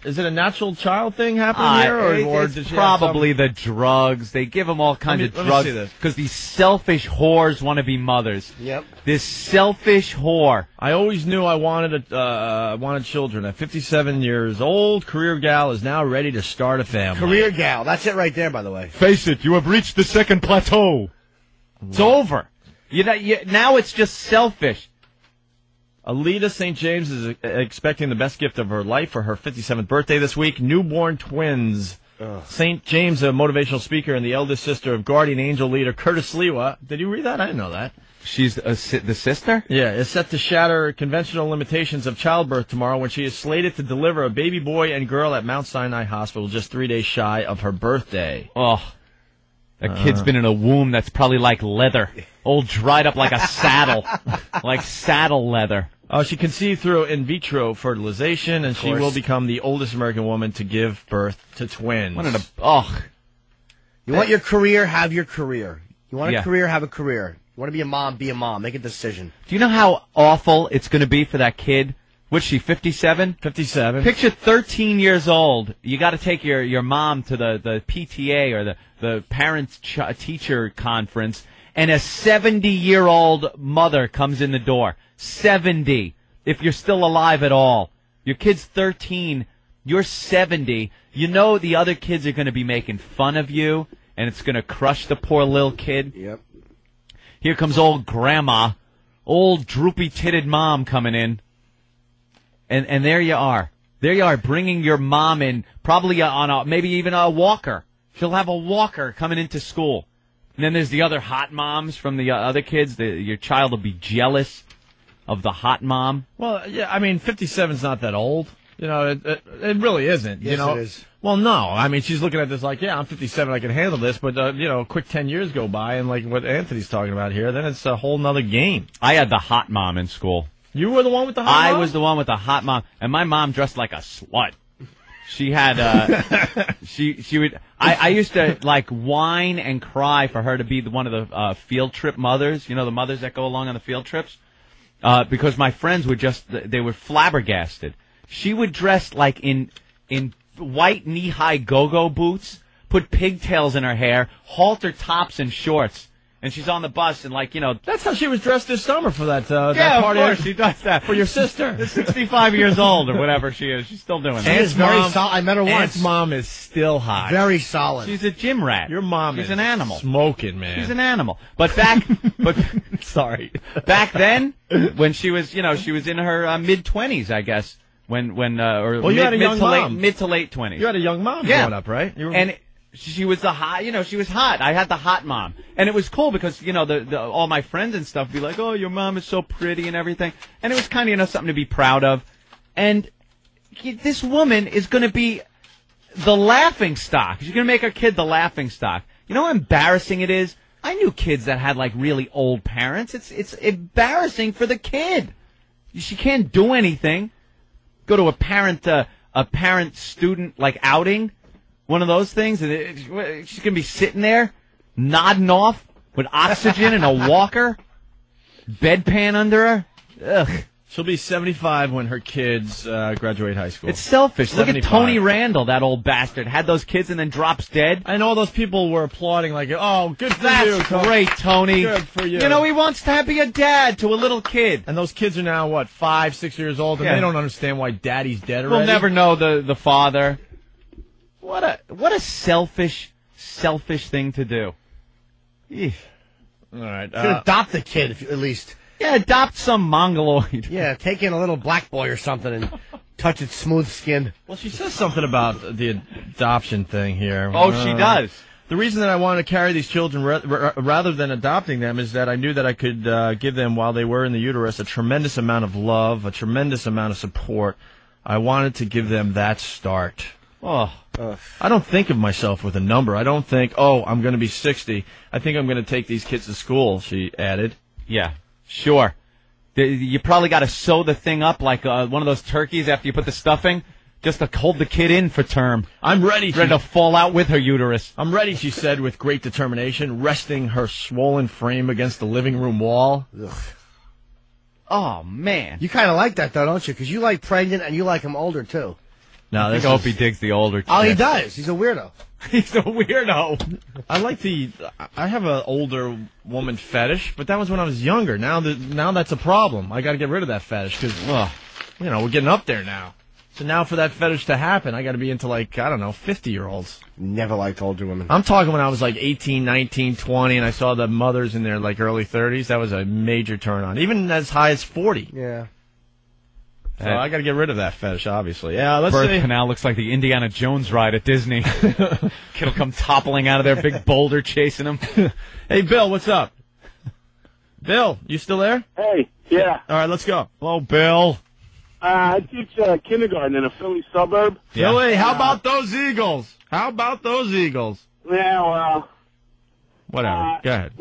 Is it a natural child thing happening here, or it's did she probably the drugs? They give them all kinds of drugs because these selfish whores want to be mothers. Yep. This selfish whore. I always knew I wanted wanted children. At 57 years old, career gal is now ready to start a family. Career gal. That's it right there, by the way. Face it, you have reached the second plateau. It's over. Now it's just selfish. Alita St. James is expecting the best gift of her life for her 57th birthday this week. Newborn twins. St. James, a motivational speaker, and the eldest sister of Guardian Angel leader Curtis Lewa. Did you read that? I didn't know that. She's the sister? Yeah, is set to shatter conventional limitations of childbirth tomorrow when she is slated to deliver a baby boy and girl at Mount Sinai Hospital just 3 days shy of her birthday. Oh, that kid's been in a womb that's probably like leather. Old dried up like a saddle. Like saddle leather. She conceived through in vitro fertilization, and she will become the oldest American woman to give birth to twins. You want your career, have your career. You want a career, have a career. You want to be a mom, be a mom. Make a decision. Do you know how awful it's going to be for that kid? What's she, 57? 57. Picture 13 years old. You got to take your mom to the PTA or the parents-teacher conference, and a 70-year-old mother comes in the door. 70, if you're still alive at all. Your kid's 13, you're 70. You know the other kids are going to be making fun of you, and it's going to crush the poor little kid. Yep. Here comes old grandma, old droopy-titted mom coming in. And there you are. There you are, bringing your mom in, probably on maybe even a walker. She'll have a walker coming into school. And then there's the other hot moms from the other kids. Your child will be jealous of the hot mom. Well, yeah, I mean, 57's not that old. You know, it really isn't. Yes, you know? It is. Well, no. I mean, she's looking at this like, yeah, I'm 57, I can handle this. But, a quick 10 years go by, and like what Anthony's talking about here, then it's a whole nother game. I had the hot mom in school. You were the one with the hot mom? I was the one with the hot mom, and my mom dressed like a slut. She had, she would, I used to, like, whine and cry for her to be one of the field trip mothers, you know, the mothers that go along on the field trips, because my friends would they were flabbergasted. She would dress, like, in white knee-high go-go boots, put pigtails in her hair, halter tops and shorts. And she's on the bus, and that's how she was dressed this summer for that that party. Of course, she does that for your sister. 65 years old or whatever she is. She's still doing that. She is very solid. I met her once. Aunt's mom is still hot. Very solid. She's a gym rat. Your mom She's is an animal. Smoking, man. She's an animal. But sorry. Back then, when she was, she was in her mid-20s, I guess. You had a young mom. Mid to late 20s. You had a young mom growing up, right? And she was she was hot. I had the hot mom. And it was cool because, all my friends and stuff would be like, oh, your mom is so pretty and everything. And it was kind of, something to be proud of. And this woman is going to be the laughing stock. She's going to make her kid the laughing stock. You know how embarrassing it is? I knew kids that had, like, really old parents. It's embarrassing for the kid. She can't do anything. Go to a parent-student, like, outing. One of those things, and she's going to be sitting there, nodding off, with oxygen and a walker, bedpan under her. Ugh. She'll be 75 when her kids graduate high school. It's selfish. 75. Look at Tony Randall, that old bastard. Had those kids and then drops dead. And all those people were applauding like, oh, good for you. That's great, Tony. Good for you. You know, he wants to be a dad to a little kid. And those kids are now, 5, 6 years old, and they don't understand why daddy's dead already? We'll never know the father. What a selfish thing to do. Eesh. All right. Should adopt the kid, at least. Yeah, adopt some mongoloid. Yeah, take in a little black boy or something and touch its smooth skin. Well, she says something about the adoption thing here. Oh, she does. The reason that I wanted to carry these children rather than adopting them is that I knew that I could give them, while they were in the uterus, a tremendous amount of love, a tremendous amount of support. I wanted to give them that start. Oh, I don't think of myself with a number. I don't think, I'm going to be 60. I think I'm going to take these kids to school, she added. Yeah, sure. You probably got to sew the thing up like one of those turkeys after you put the stuffing, just to hold the kid in for term. I'm ready. Ready to fall out with her uterus. I'm ready, she said with great determination, resting her swollen frame against the living room wall. Ugh. Oh, man. You kind of like that, though, don't you? Because you like pregnant and you like them older, too. No, I think Opie digs the older chick. Oh, he does. He's a weirdo. He's a weirdo. I have an older woman fetish, but that was when I was younger. Now that's a problem. I got to get rid of that fetish because, we're getting up there now. So now for that fetish to happen, I got to be into 50-year-olds. Never liked older women. I'm talking when I was 18, 19, 20, and I saw the mothers in their early 30s. That was a major turn on, even as high as 40. Yeah. So I got to get rid of that fetish, obviously. Yeah, let's Birth see. canal looks like the Indiana Jones ride at Disney. Kid'll come toppling out of there, big boulder chasing him. Hey, Bill, what's up? Bill, you still there? Hey, yeah. All right, let's go. Hello, Bill. I teach kindergarten in a Philly suburb. Yeah. Philly, how about those Eagles? How about those Eagles? Yeah, well. Whatever. Go ahead.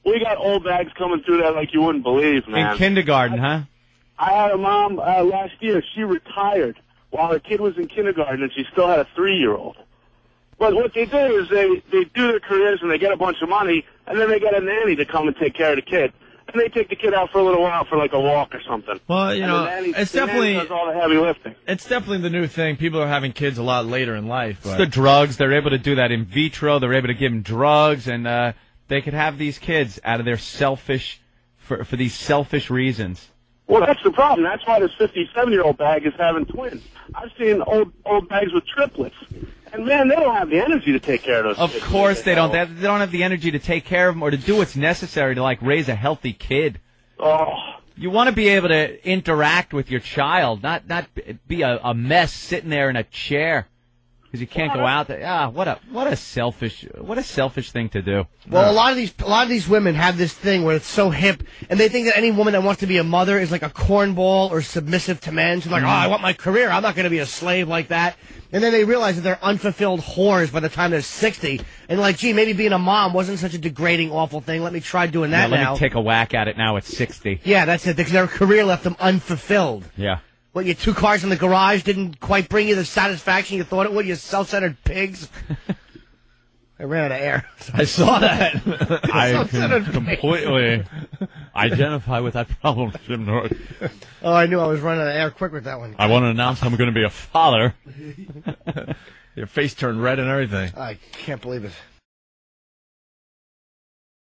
We got old bags coming through that like you wouldn't believe, man. In kindergarten, huh? I had a mom last year. She retired while her kid was in kindergarten, and she still had a 3-year-old. But what they do is they do their careers and they get a bunch of money, and then they get a nanny to come and take care of the kid. And they take the kid out for a little while for a walk or something. Well, it's definitely does all the heavy lifting. It's definitely the new thing. People are having kids a lot later in life. But. It's the drugs. They're able to do that in vitro. They're able to give them drugs, and they could have these kids out of their for these selfish reasons. Well, that's the problem. That's why this 57-year-old bag is having twins. I've seen old bags with triplets. And, man, they don't have the energy to take care of those kids. Of course they don't. They don't have the energy to take care of them or to do what's necessary to, raise a healthy kid. Oh. You want to be able to interact with your child, not be a mess sitting there in a chair because you can't go out there. What a selfish thing to do. Well, a lot of these women have this thing where it's so hip, and they think that any woman that wants to be a mother is like a cornball or submissive to men. She's like, I want my career. I'm not going to be a slave like that. And then they realize that they're unfulfilled whores by the time they're 60. And gee, maybe being a mom wasn't such a degrading, awful thing. Let me try doing that now. Let me take a whack at it now at 60. Yeah, that's it. Because their career left them unfulfilled. Yeah. What, your 2 cars in the garage didn't quite bring you the satisfaction you thought it would, you self-centered pigs? I ran out of air. I saw that. I can completely identify with that problem, Jim North. Oh, I knew I was running out of air quick with that one. I want to announce I'm going to be a father. Your face turned red and everything. I can't believe it.